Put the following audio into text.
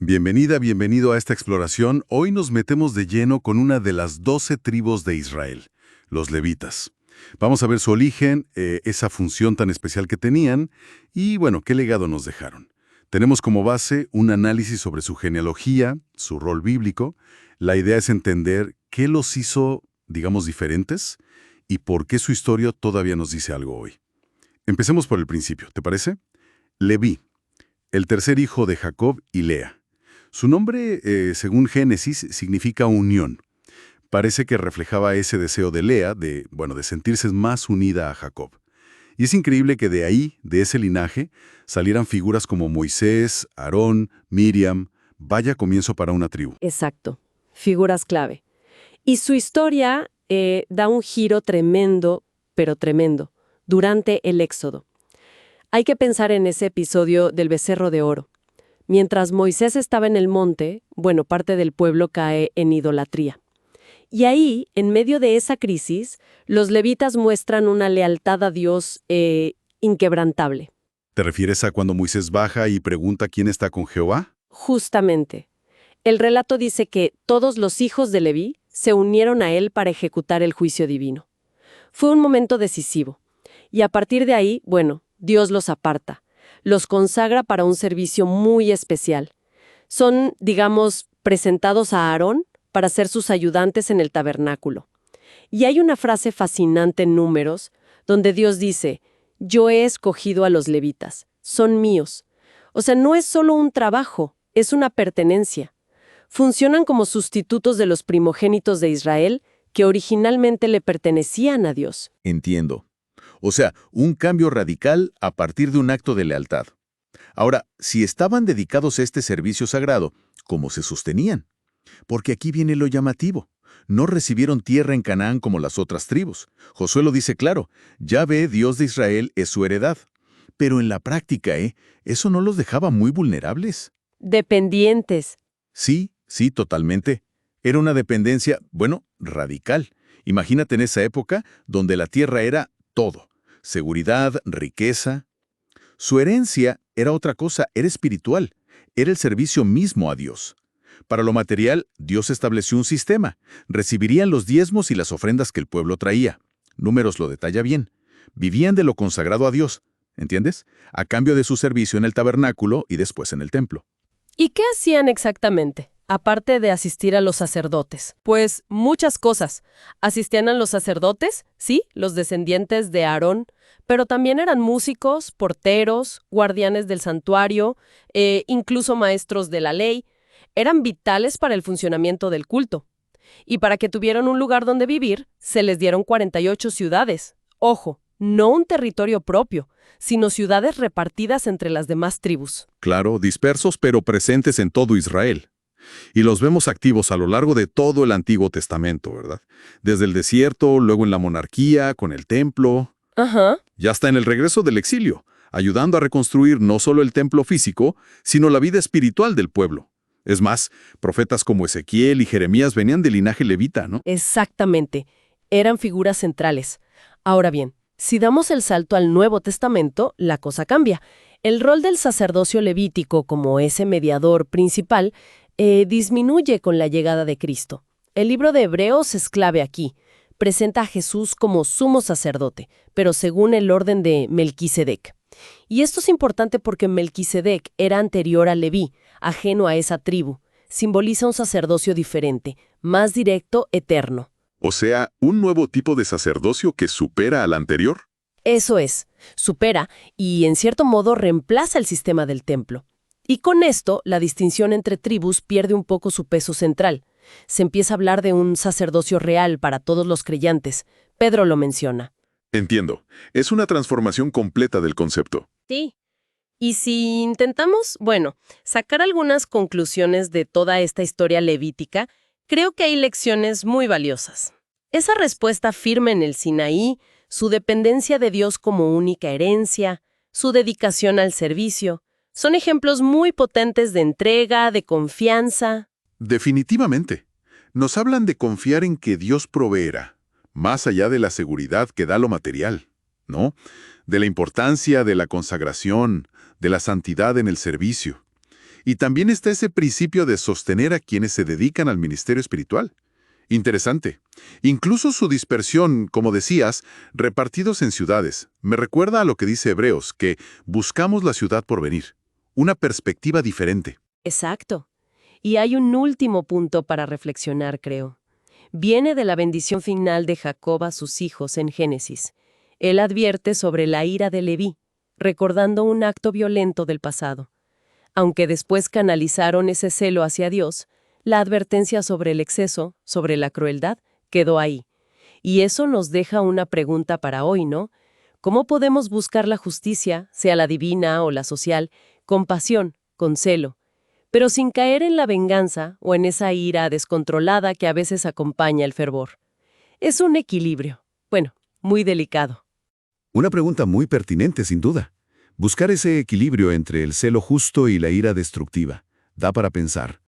Bienvenida, bienvenido a esta exploración. Hoy nos metemos de lleno con una de las 12 tribus de Israel, los levitas. Vamos a ver su origen, esa función tan especial que tenían y, bueno, qué legado nos dejaron. Tenemos como base un análisis sobre su genealogía, su rol bíblico. La idea es entender qué los hizo, digamos, diferentes y por qué su historia todavía nos dice algo hoy. Empecemos por el principio, ¿te parece? Leví, el tercer hijo de Jacob y Lea. Su nombre, según Génesis, significa unión. Parece que reflejaba ese deseo de Lea de sentirse más unida a Jacob. Y es increíble que de ahí, de ese linaje, salieran figuras como Moisés, Aarón, Miriam. Vaya comienzo para una tribu. Exacto, figuras clave. Y su historia da un giro tremendo, pero tremendo, durante el Éxodo. Hay que pensar en ese episodio del becerro de oro. Mientras Moisés estaba en el monte, parte del pueblo cae en idolatría. Y ahí, en medio de esa crisis, los levitas muestran una lealtad a Dios inquebrantable. ¿Te refieres a cuando Moisés baja y pregunta quién está con Jehová? Justamente. El relato dice que todos los hijos de Leví se unieron a él para ejecutar el juicio divino. Fue un momento decisivo. Y a partir de ahí, Dios los aparta. Los consagra para un servicio muy especial. Son, presentados a Aarón para ser sus ayudantes en el tabernáculo. Y hay una frase fascinante en Números, donde Dios dice, «Yo he escogido a los levitas, son míos». O sea, no es solo un trabajo, es una pertenencia. Funcionan como sustitutos de los primogénitos de Israel que originalmente le pertenecían a Dios. Entiendo. O sea, un cambio radical a partir de un acto de lealtad. Ahora, si estaban dedicados a este servicio sagrado, ¿cómo se sostenían? Porque aquí viene lo llamativo. No recibieron tierra en Canaán como las otras tribus. Josué lo dice claro, Yahvé, Dios de Israel, es su heredad. Pero en la práctica, eso no los dejaba muy vulnerables. Dependientes. Sí, totalmente. Era una dependencia, radical. Imagínate en esa época donde la tierra era todo. Seguridad, riqueza. Su herencia era otra cosa, era espiritual. Era el servicio mismo a Dios. Para lo material, Dios estableció un sistema. Recibirían los diezmos y las ofrendas que el pueblo traía. Números lo detalla bien. Vivían de lo consagrado a Dios, ¿entiendes? A cambio de su servicio en el tabernáculo y después en el templo. ¿Y qué hacían exactamente? Aparte de asistir a los sacerdotes. Pues muchas cosas. Asistían a los sacerdotes, sí, los descendientes de Aarón, pero también eran músicos, porteros, guardianes del santuario, incluso maestros de la ley. Eran vitales para el funcionamiento del culto. Y para que tuvieran un lugar donde vivir, se les dieron 48 ciudades. Ojo, no un territorio propio, sino ciudades repartidas entre las demás tribus. Claro, dispersos pero presentes en todo Israel. Y los vemos activos a lo largo de todo el Antiguo Testamento, ¿verdad? Desde el desierto, luego en la monarquía, con el templo. Ajá. Ya hasta en el regreso del exilio, ayudando a reconstruir no solo el templo físico, sino la vida espiritual del pueblo. Es más, profetas como Ezequiel y Jeremías venían del linaje levita, ¿no? Exactamente. Eran figuras centrales. Ahora bien, si damos el salto al Nuevo Testamento, la cosa cambia. El rol del sacerdocio levítico como ese mediador principal disminuye con la llegada de Cristo. El libro de Hebreos es clave aquí. Presenta a Jesús como sumo sacerdote, pero según el orden de Melquisedec. Y esto es importante porque Melquisedec era anterior a Leví, ajeno a esa tribu. Simboliza un sacerdocio diferente, más directo, eterno. O sea, un nuevo tipo de sacerdocio que supera al anterior. Eso es, supera y en cierto modo reemplaza el sistema del templo. Y con esto, la distinción entre tribus pierde un poco su peso central. Se empieza a hablar de un sacerdocio real para todos los creyentes. Pedro lo menciona. Entiendo. Es una transformación completa del concepto. Sí. Y si intentamos, sacar algunas conclusiones de toda esta historia levítica, creo que hay lecciones muy valiosas. Esa respuesta firme en el Sinaí, su dependencia de Dios como única herencia, su dedicación al servicio, son ejemplos muy potentes de entrega, de confianza. Definitivamente. Nos hablan de confiar en que Dios proveerá, más allá de la seguridad que da lo material, ¿no? De la importancia de la consagración, de la santidad en el servicio. Y también está ese principio de sostener a quienes se dedican al ministerio espiritual. Interesante. Incluso su dispersión, como decías, repartidos en ciudades, me recuerda a lo que dice Hebreos, que buscamos la ciudad por venir. Una perspectiva diferente. Exacto. Y hay un último punto para reflexionar, creo. Viene de la bendición final de Jacob a sus hijos en Génesis. Él advierte sobre la ira de Leví, recordando un acto violento del pasado. Aunque después canalizaron ese celo hacia Dios, la advertencia sobre el exceso, sobre la crueldad, quedó ahí. Y eso nos deja una pregunta para hoy, ¿no? ¿Cómo podemos buscar la justicia, sea la divina o la social, con pasión, con celo, pero sin caer en la venganza o en esa ira descontrolada que a veces acompaña el fervor? Es un equilibrio, bueno, muy delicado. Una pregunta muy pertinente, sin duda. Buscar ese equilibrio entre el celo justo y la ira destructiva. Da para pensar.